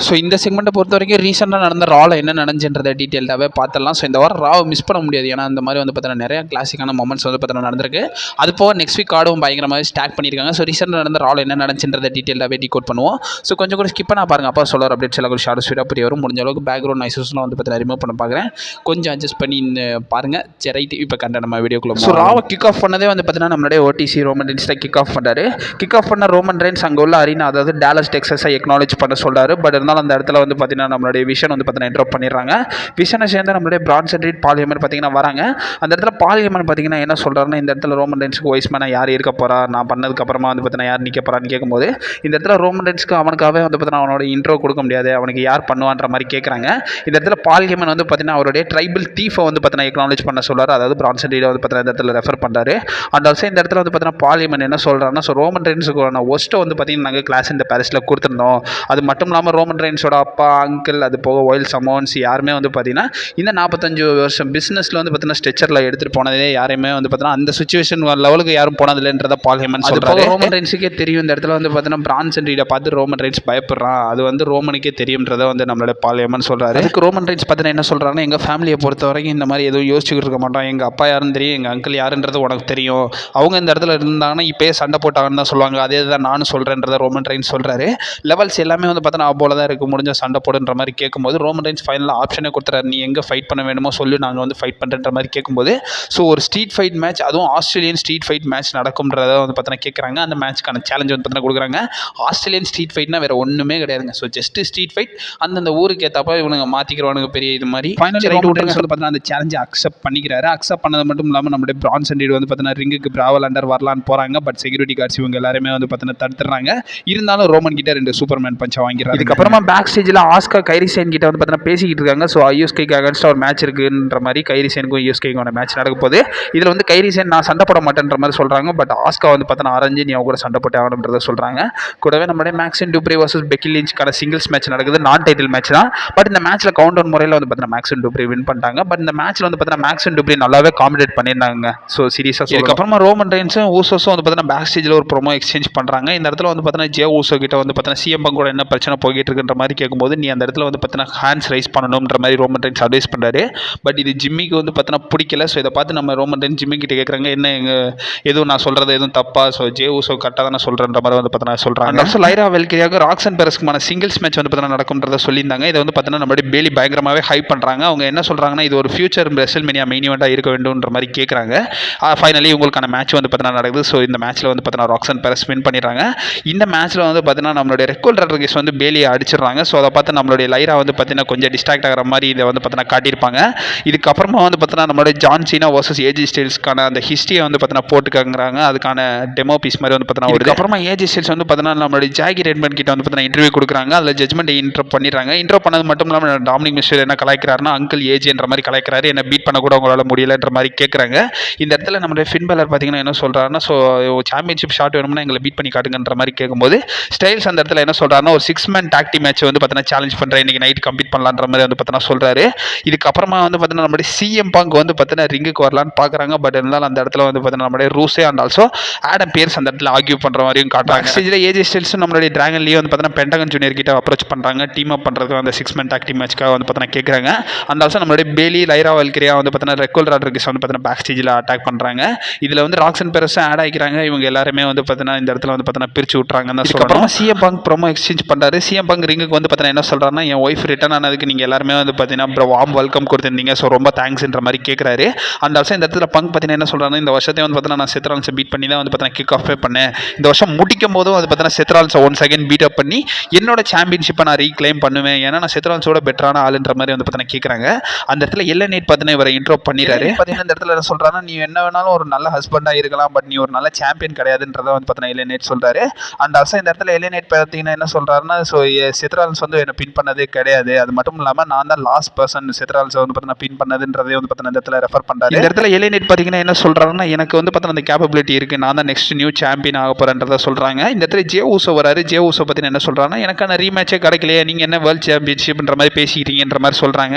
So இந்த செக்மெண்ட்டை பொறுத்த வரைக்கும் ரீசெண்டாக நடந்த ராவில் என்ன நடந்துன்றதை டீட்டெயில்டாகவே பார்த்துடலாம். ஸோ இந்த வாரம் ராவை மிஸ் பண்ண முடியாது. ஏன்னா இந்த மாதிரி வந்து பார்த்தீங்கன்னா நிறையா கிளாசிக்கான மொமெண்ட்ஸ் வந்து பார்த்தீங்கன்னா நடந்திருக்கு. அது போக நெக்ஸ்ட் வீக் கார்டும் பயங்கரமாக ஸ்டாக் பண்ணியிருக்காங்க. ஸோ ரீசெண்டாக நடந்த ராவில் என்ன நடந்துன்றதை டீட்டெயிலாகவே டீகோட் பண்ணுவோம். ஸோ கொஞ்சம் கூட ஸ்கிப் பண்ண பாருங்க. அப்போ சொல்கிற அப்டேட்ஸ் எல்லாம் ஒரு ஷார்ட் ஸ்வீட்டாக புரிய வரும். முடிஞ்ச அளவுக்கு பேக்ரவுண்ட் நாய்ஸஸ்லாம் வந்து பார்த்தீங்கன்னா ரிமூவ் பண்ண பார்க்குறேன். கொஞ்சம் அட்ஜஸ்ட் பண்ணி பாருங்கள். சரி ரைட், இப்போ கண்ட நம்ம வீடியோக்குள்ள. ஸோ ராவை கிக் ஆஃப் பண்ணதே வந்து பார்த்தீங்கன்னா நம்மளுடைய ஓடிசி ரோமன் ரெயின்ஸ் தான் கிக் ஆஃப் பண்ணாரு. கிக் ஆஃப் பண்ண ரோமன் ரெயின்ஸ் அங்கே உள்ள அரீனா, அதாவது டாலஸ் டெக்ஸஸை எக்னாலேஜ் பண்ண சொல்கிறாரு. பட் இருந்தாலும் அந்த இடத்துல வந்து பார்த்தீங்கன்னா நம்மளுடைய விஷன் வந்து பார்த்தீங்கன்னா இன்ட்ரோப் பண்ணிடுறாங்க. விஷனை சேர்ந்து நம்மளுடைய பிரான்சன் ரீட் பால் ஹேமன் பார்த்தீங்கன்னா வராங்க. அந்த இடத்துல பால் ஹேமன் பார்த்தீங்கன்னா என்ன சொல்கிறாருன்னா, இந்த இடத்துல ரோமன் ரெயின்ஸ்க்கு வைஸ்மேனாக யார் இருக்க போகிறா, நான் பண்ணதுக்கப்புறமா வந்து பார்த்தீங்கன்னா யார் நிற்க போகிறான்னு கேட்கும்போது, இந்த இடத்துல ரோமன் ரெயின்ஸ்க்கு அவனுக்காகவே வந்து பார்த்தீங்கன்னா அவனோட இன்ட்ரோ கொடுக்க முடியாது, அவனுக்கு யார் பண்ணுவான்ற மாதிரி கேட்குறாங்க. இந்த இடத்துல பால் ஹேமன் வந்து பார்த்தீங்கன்னா அவருடைய ட்ரைபிள் தீஃபை வந்து பார்த்தீங்கன்னா எக்னாலேஜ் பண்ண சொல்கிறார். அதாவது பிரான்சன் ரீடை வந்து பார்த்தீங்கன்னா இந்த இடத்துல ரெஃபர் பண்ணுறாரு. அந்த அவசியம் இந்த இடத்துல வந்து பார்த்தீங்கன்னா பால் ஹேமன் என்ன சொல்கிறாருன்னா, ஸோ ரோமன் ரெயின்ஸுக்கான ஒஸ்ட்டை வந்து பார்த்தீங்கன்னா நாங்கள் கிளாஸ் இந்த பாரிஸில் கொடுத்துருந்தோம். அது மட்டும் இல்லாமல் ரோமன் ரெயின்ஸோட அப்பா, அங்கிள், அது போக ஒயில் சமோன்ஸ் யாருமே வந்து பார்த்தீங்கன்னா இந்த 45 வருஷம் பிஸ்னஸில் வந்து பார்த்தீங்கன்னா ஸ்ட்ரெச்சரில் எடுத்துகிட்டு போனதே யாரையுமே வந்து பார்த்தீங்கன்னா அந்த சுச்சுவேஷன் லெவலுக்கு யாரும் போனதில்லைன்றத பால் ஹேமன் சொல்கிறாரு. ரோமன் ரெயின்ஸுக்கே தெரியும் இந்த இடத்துல வந்து பார்த்தீங்கன்னா பிரான்சன் ரீடை பார்த்து ரோமன் ரெயின்ஸ் பயப்படுறான். அது வந்து ரோமனுக்கே தெரியும்ன்றதை வந்து நம்மளோட பால் ஹேமன் சொல்கிறாரு. அதுக்கு ரோமன் ரெயின்ஸ் பார்த்தீங்கன்னா என்ன சொல்கிறாங்கன்னா, எங்கள் ஃபேமிலியை பொறுத்த வரைக்கும் இந்த மாதிரி எதுவும் யோசிச்சுக்கிட்டு இருக்க மாட்டோம். எங்கள் அப்பா யாருன்னு தெரியும், எங்கள் அங்கிள் யாருன்றது உனக்கு தெரியும். அவங்க இந்த இடத்துல இருந்தாங்கன்னா இப்போயே சண்டை போட்டாங்கன்னு தான் சொல்லுவாங்க. அதே தான் நானும் சொல்கிறேன்றதை ரோமன் ரெயின்ஸ் சொல்கிறாரு. லெவல்ஸ் எல்லாமே வந்து பார்த்தீங்கன்னா போல தான் இருக்குது, முடிஞ்ச சண்டை போடுன்ற மாதிரி கேட்கும்போது ரோமன் ரெயின்ஸ் ஃபைனலாக ஆப்ஷனே கொடுத்துறாரு. நீ எங்கே ஃபைட் பண்ண வேணுமோ சொல்லி நாங்கள் வந்து ஃபைட் பண்ணுறன்ற மாதிரி கேட்கும்போது, ஸோ ஒரு ஸ்ட்ரீட் ஃபைட் மேட்ச், அதுவும் ஆஸ்திரேலியன் ஸ்ட்ரீட் ஃபைட் மேட்ச் நடக்கும்ன்றதை வந்து பார்த்தீங்கன்னா கேட்குறாங்க. அந்த மேட்ச்க்கான சேலஞ்ச் வந்து பார்த்தீங்கன்னா கொடுக்குறாங்க. ஆஸ்திரேலியன் ஸ்ட்ரீட் ஃபைட்னா வேறு ஒன்றுமே கிடையாதுங்க. ஸோ ஜஸ்ட் ஸ்ட்ரீட் ஃபைட், அந்தந்த ஊருக்கு ஏற்றப்ப இவனுங்க மாற்றிக்கிறவனுக்கு பெரிய இது மாதிரி ஃபைனல் ரோமன் ரெயின்ஸ் வந்து பார்த்தீங்கன்னா அந்த சேலஞ்சை அக்செப்ட் பண்ணிக்கிறாரு. அக்செப்ட் பண்ணது மட்டும் இல்லாமல் நம்மளுடைய பிரான்சன் ரீட் வந்து பார்த்தீங்கன்னா ரிங்குக்கு பிராவல் அண்டர் வரலான்னு போகிறாங்க. பட் செக்யூரிட்டி கார்ட்ஸ் இவங்க எல்லாருமே வந்து பார்த்தீங்கன்னா தடுத்துறாங்க. இருந்தாலும் ரோமன் கிட்ட 2 சூப்பர்மேன் பஞ்சை வாங்கிறாங்க. இதுக்கப்புறமா பேக் ஸ்டேஜில் ஆஸ்கா கைரி சேன் கிட்ட வந்து பார்த்தீங்கன்னா பேசிக்கிட்டு இருக்காங்க. ஸோ யூஎஸ்கேக்கு அகேன்ஸ்டாக ஒரு மேட்ச் இருக்குன்ற மாதிரி கைரி சேனுக்கும் யூஎஸ்கேக்கான மேட்ச் நடக்க போகுது. இதில் வந்து கைரி சேன் நான் சண்டை போட மாட்டேன்ற மாதிரி சொல்கிறாங்க. பட் ஆஸ்கா வந்து பார்த்தீங்கன்னா ஆரஞ்சு நீ அவங்க கூட சண்டை போட்டு ஆகணுன்றதை சொல்கிறாங்க. கூடவே நம்மளுடைய மேக்ஸின் Dubare versus Peggy லிஞ்ச்க்கான singles match நடக்குது. நான் டைட்டில் மேட்ச் தான். பட் இந்த மேட்ச்சில் கவுண்ட் டவுன் முறையில் வந்து பார்த்தீங்கன்னா மேக்ஸின் டூப்ரே வின் பண்ணிட்டாங்க. பட் இந்த மேட்ச்சில் வந்து பார்த்தீங்கன்னா மேக்ஸின் டூப்ரே நல்லாவே காம்படேட் பண்ணியிருந்தாங்க. ஸோ சீரியஸாக இதுக்கப்புறமா ரோமன் ரெயின்ஸும் ஊசோஸும் வந்து பார்த்தீங்கன்னா பேக் ஸ்டேஜில் ஒரு ப்ரோமோ எக்ஸ்சேஞ்ச் பண்ணுறாங்க. இந்த இடத்துல வந்து பார்த்தீங்கன்னா ஜே ஊசோ கிட்ட வந்து பார்த்தீங்கன்னா சிஎம் பங்க் கூட என்ன பிரச்சனை போய்கிட்டு இருக்குன்ற மாதிரி கேட்கும்போது, நீ அந்த இடத்துல வந்து பார்த்தீங்கன்னா ஹேண்ட்ஸ் ரைஸ் பண்ணணுன்ற மாதிரி ரோமன் ரெயின்ஸ் அட்வைஸ் பண்ணுறாரு. பட் இது ஜிம்மிக்கு வந்து பார்த்தீங்கன்னா பிடிக்கல. ஸோ இதை பார்த்து நம்ம ரோமன் ரெயின்ஸ் ஜிம்மி கிட்ட கேட்குறாங்க, என்ன எதுவும் நான் சொல்கிறது எதுவும் தப்பா? ஸோ ஜே ஊசோ கரெக்டாக தான் சொல்கிறேன்ற மாதிரி வந்து பார்த்தீங்கன்னா சொல்கிறாங்க. ஸோ லைரா வெல்கிரியாக ராக்சன் பெரஸ்க்குமான சிங்கிள்ஸ் மேட்ச் வந்து பார்த்தீங்கன்னா நடக்கும்ன்றதை சொல்லியிருந்தாங்க. இதை வந்து பார்த்தீங்கன்னா நம்மளுடைய பேலி பயங்கரமாகவே ஹைப் பண்ணுறாங்க. அவங்க என்ன சொல்கிறாங்கன்னா, இது ஒரு ஃபியூச்சர் ரெஸ்ல்மேனியா மெயின் ஈவெண்ட்டாக இருக்க வேண்டும்ன்ற மாதிரி கேட்குறாங்க. ஃபைனலி உங்களுக்கான மேட்ச் வந்து பார்த்தீங்கன்னா நடக்குது. ஸோ இந்த மேட்ச்சில் வந்து பார்த்தீங்கன்னா ராக்சன் பெரஸ் வின் பண்ணிடுறாங்க. இந்த மேட்ச்சில் வந்து பார்த்தீங்கன்னா நம்மளுடைய ரெக்கோல் ராட்ரிகஸ் வந்து பேலியை அடிச்சிடுறாங்க. ஸோ அதை பார்த்து நம்மளுடைய லைரா வந்து பார்த்தீங்கன்னா கொஞ்சம் டிஸ்ட்ராக்ட் ஆகிற மாதிரி இதை வந்து பார்த்தீங்கன்னா காட்டியிருப்பாங்க. இதுக்கப்புறமா வந்து பார்த்தீங்கன்னா நம்மளுடைய ஜான் சீனா வர்சஸ் ஏஜி ஸ்டைல்ஸ்க்கான அந்த ஹிஸ்ட்ரியை வந்து பார்த்தீங்கன்னா போட்டுக்காங்கிறாங்க. அதுக்கான டெமோ பீஸ் மாதிரி வந்து பார்த்தீங்கன்னா இதுக்கப்புறமா ஏஜி ஸ்டைல்ஸ் வந்து பார்த்தீங்கன்னா நம்மளுடைய ஜாகி ரெட்மன் கிட்ட வந்து பார்த்தீங்கன்னா இன்டர்வியூ கொடுக்குறாங்க. அதில் ஜட்மெண்ட் இன்ட்ரோ பண்ணிடுறாங்க. இன்ட்ரோ பண்ணது மட்டும் இல்லாமல் டாமினிக் மிஸ்டர் என்ன கலாய்க்கிறாருன்னா, அங்கிள் ஏஜின்ற மாதிரி கலாய்க்கிறாரு. என்ன பீட் பண்ண கூட உங்களால் முடியலன்ற மாதிரி கேட்குறாங்க. இந்த இடத்துல நம்மளுடைய ஃபின் பேலர் பார்த்தீங்கன்னா என்ன சொல்கிறாருன்னா, ஸோ சாம்பியன்ஷிப் ஷாட் வேணும்னா எங்களை பீட் பண்ணி காட்டுங்கன்ற மாதிரி கேட்கும்போது, ஸ்டைல்ஸ் அந்த இடத்துல என்ன சொல்கிறாருன்னா, ஒரு 6 மேன் டாக் டீம் மேட்ச் வந்து பார்த்தீங்கன்னா சேலஞ்ச் பண்ணுறேன், இன்னைக்கு நைட் கம்ப்ளீட் பண்ணலான்ற மாதிரி வந்து பார்த்தீங்கன்னா சொல்கிறாரு. இதுக்கப்புறமா வந்து பார்த்தீங்கன்னா நம்மளுடைய சிஎம் பங்க் வந்து பார்த்தீங்கன்னா ரிங்குக்கு வரலான்னு பார்க்குறாங்க. பட் இருந்தாலும் அந்த இடத்துல வந்து பார்த்தீங்கன்னா நம்மளுடைய ரூஸே அண்ட் ஆல்சோ ஆடம் பியர்ஸ் அந்த இடத்துல ஆர்கியூ பண்ணுற மாதிரியும் காட்டுறாங்க. ஸ்டேஜில் ஏஜி ஸ்டைல்ஸும் நம்மளுடைய டிராகன் லீ வந்து பார்த்தீங்கன்னா பென்டகன் ஜூனியர் கிட்ட அப்ரோச் பண்ணுறாங்க. டீம் அப் பண்ணுறதுக்கு அந்த 6 மேன் டாக் டீம் மேட்ச்க்காக வந்து பார்த்தீங்கன்னா கேட்குறாங்க. அந்த ஆல்சோ நம்மளுடைய பேலி லைரா வெல்கிரியா வந்து பார்த்தீங்கன்னா ரெக்கோல் ராட்ரிகஸ் வந்து பார்த்தீங்கன்னா பேக் ஸ்டேஜில் அட்டாக் பண்ணுறாங்க. இதில் வந்து ராக்சன் பெரஸும் ஆட் ஆகிக்கிறாங்க. இவங்க எல்லாருமே வந்து பார்த்தீங்கன்னா இந்த இடத்துல வந்து பார்த்தீங்கன்னா பிரிச்சு விட்றாங்கன்னு தான் சொல்லணும். சிஎம் பங்க் ப்ரோமோ எக்ஸ்சேஞ்ச் பண்ணுறாரு. சிஎம் பங்க் ரிங்குக்கு வந்து பார்த்தீங்கன்னா என்ன சொல்கிறாருன்னா, என் ஒய்ஃப் ரிட்டர்ன் ஆனதுக்கு நீங்கள் எல்லாருமே வந்து பார்த்தீங்கன்னா வார்ம் வெல்கம் கொடுத்துருந்தீங்க, ஸோ ரொம்ப தேங்க்ஸ்ன்ற மாதிரி கேட்குறாரு. அந்த வருஷம் இந்த இடத்துல பங்க் பார்த்தீங்கன்னா என்ன சொல்கிறாருன்னா, இந்த வருஷத்தை வந்து பார்த்தீங்கன்னா நான் செத்ரால்ஸை பீட் பண்ணி தான் வந்து பார்த்தீங்கன்னா கிக் ஆஃபே பண்ணேன். இந்த வருஷம் முடிக்கும் போதும் வந்து பார்த்தீங்கன்னா செத்ரால்ஸை 1 செகண்ட் பீட் அப் பண்ணி என்னோட சாம்பியன்ஷிப்பை நான் ரீக்ளைம் பண்ணுவேன், ஏன்னா நான் செத்ரால்ஸோட பெட்டரான ஆளுன்ற மாதிரி வந்து பார்த்தீங்கன்னா கேட்குறாங்க. அந்த இடத்துல எல்என்ஏட் பார்த்தீங்கன்னா இவரை இன்ட்ரோ பண்ணிடுறாரு. பார்த்தீங்கன்னா இந்த இடத்துல என்ன சொல்கிறாருன்னா, நீ என்ன வேணாலும் ஒரு நல்ல ஹஸ்பண்டாக இருக்கலாம், பட் நீ ஒரு நல்ல சாம்பியன் கிடையாதுன்றதை வந்து பார்த்தீங்கன்னா எல்என்ஏட் சொல்கிறாரு. அந்த வருஷம் இந்த இடத்துல எல்என்ஏட் பார்த்தீங்கன்னா என்ன சொல்கிறாருன்னா, ஸோ செத்ரால்ஸ் வந்து என்னை பின் பண்ணதே கிடையாது, அது மட்டும் இல்லாமல் நான் தான் லாஸ்ட் பர்சன் செத்ரால்ஸை வந்து பார்த்தீங்கன்னா பின் பண்ணதுன்றதே வந்து பார்த்தீங்கன்னா இந்த இடத்துல ரெஃபர் பண்ணுறாரு. இந்த இடத்துல எல்என்ஏட் பார்த்தீங்கன்னா என்ன சொல்கிறாருன்னா, எனக்கு வந்து பார்த்தீங்கன்னா அந்த கேப்பபிலிட்டி இருக்குது, நான் தான் நெக்ஸ்ட் நியூ சாம்பியன் ஆக போகிறேன்றதை சொல்கிறாங்க. இந்த இடத்துல ஜே ஊசோ வராரு. ஜே ஊசோ பார்த்தீங்கன்னா என்ன சொல்கிறாருன்னா, எனக்கான ரீமேட்சே கிடைக்கலையே, நீங்கள் என்ன வேர்ல்டு சாம்பியன்ஷிப்ன்ற மாதிரி பேசிக்கிட்டீங்கன்ற மாதிரி சொல்கிறாங்க.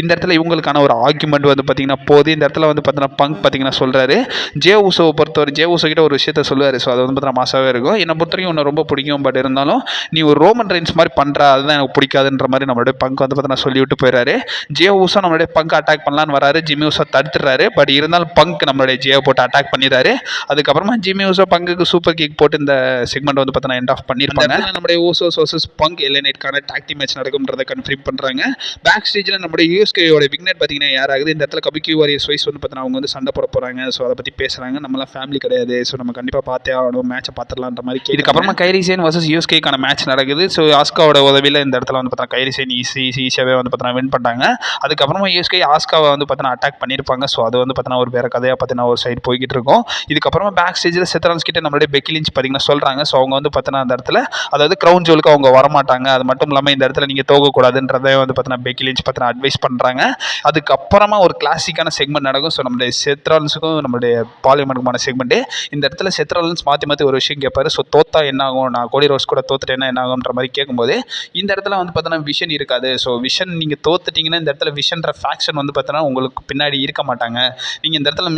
இந்த இடத்துல இவங்களுக்கான ஒரு ஆர்குமெண்ட் வந்து பார்த்தீங்கன்னா போது. இந்த இடத்துல வந்து பார்த்தீங்கன்னா பங்க் பார்த்தீங்கன்னா சொல்கிறாரு, ஜே ஊசோவை பொறுத்தவரை ஜே ஊசோ கிட்ட ஒரு விஷயத்த சொல்லுவார். ஸோ அது வந்து பார்த்தீங்கன்னா மாசாவே இருக்கும். என்னை பொறுத்த வரைக்கும் உன்னை ரொம்ப பிடிக்கும், பட் இருந்தாலும் நீ ஒரு ரோமன் ரெயின்ஸ் மாதிரி பண்ணுறா, அதுதான் எனக்கு பிடிக்காதுன்ற மாதிரி நம்மளுடைய பங்க் வந்து பார்த்தீங்கன்னா சொல்லிவிட்டு போயிடுறாரு. ஜே ஊசோ நம்மளுடைய பங்க் அட்டாக் பண்ணலான்னு வராரு. ஜிம்மி ஊசோ தடுத்துறாரு. பட் இருந்தாலும் பங்க் நம்மளுடைய ஜியை போட்டு அட்டாக் பண்ணிடுறாரு. அதுக்கப்புறமா ஜிம்மி ஊசோ பங்குக்கு சூப்பர் கிக் போட்டு இந்த செக்மெண்ட் வந்து பார்த்தீங்கன்னா எண்ட் ஆஃப் பண்ணியிருப்பாங்க. நம்மளுடைய ஊசோஸ் வர்சஸ் பங்க் LA Knightக்கான டாக் டீம் மேட்ச் நடக்கும்ன்றதை கன்ஃபார்ம் பண்ணுறாங்க. பேக் ஸ்டேஜில் நம்மளுடைய யூஎஸ்கேயோட விக்னெட் பார்த்தீங்கன்னா யாராகுது, இந்த இடத்துல கபிக்யூ வாரியர்ஸ் வைஸ் வந்து பார்த்தீங்கன்னா அவங்க வந்து சண்டை போட போகிறாங்க. ஸோ அதை பற்றி பேசுகிறாங்க. நம்மளாம் ஃபேமிலி கிடையாது, ஸோ நம்ம கண்டிப்பாக பார்த்தே ஆகணும், மேட்சை பார்த்துடலான்ற மாதிரி. இதுக்கப்புறமா கைரி சேன் வர்சஸ் யூஎஸ்கேக்கான மேட்ச் நடக்குது. ஸோ ஆஸ்காவோட உதவியில் இந்த இடத்துல வந்து பார்த்தீங்கன்னா கைரி சேன் ஈஸியாகவே வந்து பார்த்தீங்கன்னா வின் பண்ணிட்டாங்க. அதுக்கப்புறமா யூஎஸ்கே ஆஸ்காவை வந்து பார்த்தீங்கன்னா அட்டாக் பண்ணியிருப்பாங்க. ஸோ அது வந்து பார்த்தீங்கன்னா ஒரு வேறு கதையாக பார்த்தீங்கன்னா ஒரு சைடு போய்கிட்டு இருக்கும். இதுக்கப்புறமா பேக் ஸ்டேஜில் செத்ரான்ஸ் கிட்ட நம்மளுடைய பெக்கி லிஞ்ச் பார்த்தீங்கன்னா சொல்கிறாங்க. ஸோ அவங்க வந்து பார்த்தீங்கன்னா அந்த இடத்துல அதாவது க்ரௌன் ஜுவலுக்கு அவங்க வரமாட்டாங்க, அது மட்டும் இல்லாமல் இந்த இடத்துல நீங்கள் தோகக்கூடாதுன்றதை வந்து பார்த்தீங்கன்னா பெக்கி லிஞ்ச் பார்த்தீங்கன்னா அட்வைஸ் பண்ணுறாங்க. அதுக்கப்புறமா ஒரு கிளாசிக்கான செக்மெண்ட் நடக்கும். ஸோ நம்மளுடைய செத்ரான்ஸுக்கும் நம்மளுடைய பார்லிமெண்ட்டுக்குமான செக்மெண்ட்டு. இந்த இடத்துல செத்ரான்ஸ் மாற்றி ஒரு விஷயம் கேட்பாரு. ஸோ தோத்தா என்ன ஆகும், நான் கோடி ரோஸ் கூட தோத்துட்டேன்னா என்ன ஆகுன்ற மாதிரி கேட்கும்போது இந்த இடத்துல வந்து பார்த்தீங்கன்னா விஷன் இருக்காது. ஸோ விஷன் நீங்கள் தோத்துட்டிங்கன்னா இந்த இடத்துல விஷன்ற ஃபேக்ஷன் வந்து பார்த்தீங்கன்னா உங்களுக்கு பின்னாடி இருக்க மாட்டாங்க. நீங்கள் இந்த இடத்துல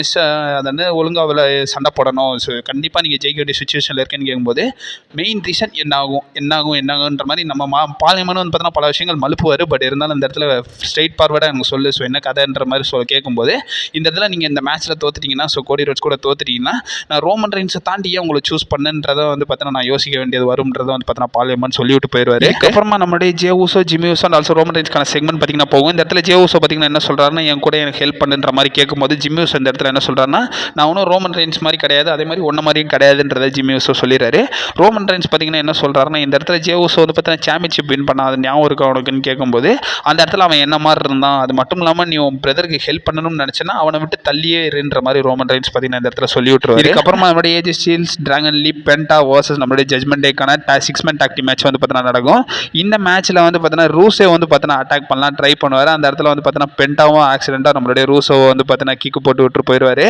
அதாவது ஒழுங்காவில் சண்டை போடணும். ஸோ கண்டிப்பாக நீங்கள் ஜெயிக்க வேண்டிய சுச்சுவேஷனில் இருக்கேன்னு கேட்கும்போது மெயின் ரீசன் என்னாகுன்ற மாதிரி நம்ம பார்லிமெண்ட் வந்து பார்த்தீங்கன்னா பல விஷயங்கள் மலுப்புவார். பட் இருந்தாலும் இந்த இடத்துல ஸ்ட்ரெயிட் ஃபார்வர்டாக எனக்கு சொல்லு, ஸோ என்ன கதைன்ற மாதிரி கேட்கும்போது இந்த இடத்துல நீங்கள் இந்த மேட்ச்சில் தோத்துட்டிங்கன்னா, ஸோ கோடி ரோட்ஸ் கூட தோத்துட்டிங்கன்னா நான் ரோமன் ரெயின்ஸை தாண்டி ஏன் உங்களை சூஸ் பண்ணுன்றதை வந்து பார்த்தீங்கன்னா நான் யோசிக்க வேண்டியது வரும்ன்றதை வந்து பார்த்தீங்கன்னா பார்லிமெண்ட் சொல்லிவிட்டு போயிடுவார். அதுக்கப்புறமா நம்மளுடைய Jey Uso, Jimmy Uso and also Roman ரெயின்ஸ்க்கான செக்மெண்ட் பார்த்தீங்கன்னா போகும். இந்த இடத்துல ஜே ஊசோ பார்த்தீங்கன்னா என்ன சொல்கிறாருன்னா, என் கூட எனக்கு ஹெல்ப் பண்ணுன்ற மாதிரி கேட்கும்போது ஜிம்மி ஊசோ இந்த இடத்துல என்ன சொல்கிறாருன்னா, நான் ஒன்றும் ரோமன் ரெயின்ஸ் மாதிரி கிடையாது, அதே மாதிரி ஒன்றை மாதிரியும் கிடையாதுன்றதை ஜிம்மி ஊசோ சொல்லிடுறாரு. ரோமன் ரெயின்ஸ் பார்த்தீங்கன்னா என்ன சொல்கிறாருன்னா, இந்த இடத்துல ஜே ஊசோ வந்து பார்த்தீங்கன்னா சாம்பியன்ஷிப் வின் பண்ண அது ஞாபகம் இருக்கா உனக்குன்னு கேட்கும்போது அந்த இடத்துல அவன் என்ன மாதிரி இருந்தான், அது மட்டும் இல்லாமல் நீ உன் பிரதருக்கு ஹெல்ப் பண்ணணும்னு நினச்சேன்னா அவனை விட்டு தள்ளியே இருன்ற மாதிரி ரோமன் ரெயின்ஸ் பார்த்தீங்கன்னா இந்த இடத்துல சொல்லி விட்டுருவாரு. இதுக்கப்புறமா நம்மளுடைய AJ Styles, Dragon Lee, Penta versus நம்மளுடைய ஜட்மெண்ட் டேக்கான 6 மேன் டாக் டீம் மேட்ச் வந்து பார்த்தீங்கன்னா நடக்கும். இந்த மேட்ச்சில் வந்து பார்த்தீங்கன்னா ரூஸே வந்து பார்த்தீங்கன்னா அட்டாக் பண்ணலாம் ட்ரை பண்ணுவார். அந்த இடத்துல வந்து பார்த்தீங்கன்னா பென்டாவும் ஆக்சிடென்ட்டாக நம்மளுடைய ரூஸோ வந்து பார்த்தீங்கன்னா கிக்கு போட்டு விட்டு போயிடுவார்.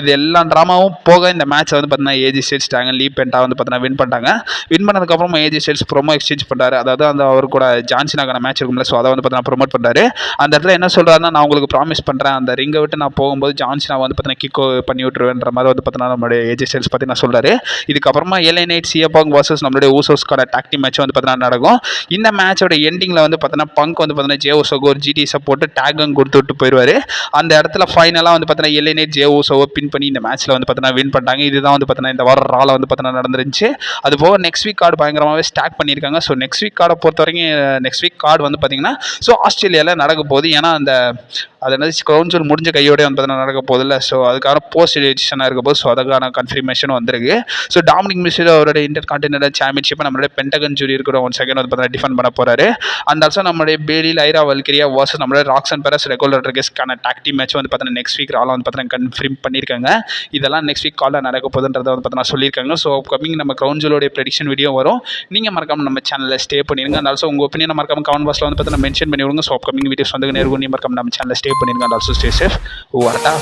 இது எல்லா ட்ராமாவும் போக இந்த மேட்ச்சை வந்து பார்த்தீங்கன்னா ஏஜி ஸ்டீல்ஸ், டிராகன் லீ, பென்டா வந்து பார்த்தீங்கன்னா வின் பண்ணிட்டாங்க. வின் பண்ணதுக்கப்புறமா ஏஜி ஸ்டீல்ஸ் ப்ரோமோ எக்ஸ்சேஞ்ச் பண்ணுறாரு. அதாவது அந்த அவர் கூட ஜான்சினாக்கான மேட்ச் இருக்கும்ல, ஸோ அதை வந்து பார்த்தீங்கன்னா ப்ரொமோட் பண்ணுறாரு. அந்த இடத்துல என்ன சொல்கிறாருன்னா, நான் உங்களுக்கு ப்ராமிஸ் பண்ணுறேன், அந்த ரிங்கை விட்டு நான் போகும்போது ஜான்சினா வந்து பார்த்தீங்கன்னா கிக்கோ பண்ணி விட்டுருவேன்ற மாதிரி வந்து பார்த்தீங்கன்னா நம்மளுடைய ஏஜி ஸ்டைல்ஸ் பார்த்தீங்கன்னா சொல்கிறாரு. இதுக்கப்புறமா LA Knight, CM Punk versus நம்மளுடைய ஊசோஸ்க்கான டாக் டீம் மேட்ச் வந்து பார்த்தீங்கன்னா நடக்கும். இந்த மேட்சோட எண்டிங்கில் வந்து பார்த்தீங்கன்னா பங்க் வந்து பார்த்தீங்கன்னா ஜே ஊசோக்கு ஒரு GTS போட்டு டேக்கும் கொடுத்து விட்டு போயிடுவார். அந்த இடத்துல ஃபைனலாக வந்து பார்த்தீங்கன்னா LA Knight ஜே ஊசோவை பின் பண்ணி இந்த மேட்ச்சில் வந்து பார்த்தீங்கன்னா வின் பண்ணிட்டாங்க. இதுதான் வந்து பார்த்தீங்கன்னா இந்த வாரம் ரால வந்து பார்த்தீங்கன்னா நடந்துருந்துச்சு. அது போக நெக்ஸ்ட் வீக் கார்டு பயங்கரமாகவே ஸ்டாக் பண்ணியிருக்காங்க. ஸோ நெக்ஸ்ட் வீக் கார்டை பொறுத்த வரைக்கும் நெக்ஸ்ட் வீக் கார்டு வந்து பார்த்தீங்கன்னா ஸோ ஆஸ்திரேலியாவில் நடக்க போகுது. ஏன்னா அந்த அது என்னது க்ரௌன் ஜுவல் முடிஞ்ச கையோட வந்து பார்த்தீங்கன்னா நடக்க போதில்ல. ஸோ அதுக்கான போஸ்ட் எடிஷனாக இருக்க போது, ஸோ அதுக்கான கன்ஃபர்மேஷன் வந்திருக்கு. ஸோ டாமினிக் மிஸ்டர் அவருடைய இன்டர் கான்டினென்டல் சாம்பியன்ஷிப்பை நம்மளுடைய பென்டகன் ஜூரி இருக்கிற 1 செகண்ட் வந்து பார்த்தீங்கன்னா டிஃபெண்ட் பண்ண போகிறாரு. அண்ட் ஆல்சோ நம்மளுடைய பேலி, லைரா வல்கிரியா வர்சஸ் நம்மளுடைய ராக்ஸன் பெரஸ், ரெகோல் ரொட்ரிகஸ்க்கான டாக் டீம் மேட்ச் வந்து பார்த்தீங்கன்னா நெக்ஸ்ட் வீக் ரால வந்து பார்த்தீங்கன்னா கன்ஃபார்ம் பண்ணியிருக்காங்க. இதெல்லாம் நெக்ஸ்ட் வீக் காலில் நடக்க போகுதுன்றதை வந்து பார்த்தீங்கன்னா சொல்லியிருக்காங்க. ஸோ கமிங் நம்ம க்ரௌன் ஜுவலோடைய ப்ரெடிக்ஷன் வீடியோ வரும். நீங்கள் மறக்காம நம்ம சேனலில் ஸ்டே பண்ணிடுங்க. அண்ட் ஆல்சோ உங்கள் ஒப்பீனியனை மறக்காம கமெண்ட் பாக்ஸில் வந்து பார்த்தீங்கன்னா மென்ஷன் பண்ணி விடுங்க. ஸோ கமிங் வீடியோஸ் வந்து நேரம் நீங்கள் மறக்காம நம்ம சேனலில் ஸ்டே பண்ணிடுங்க. And also stay safe. வரட்டா.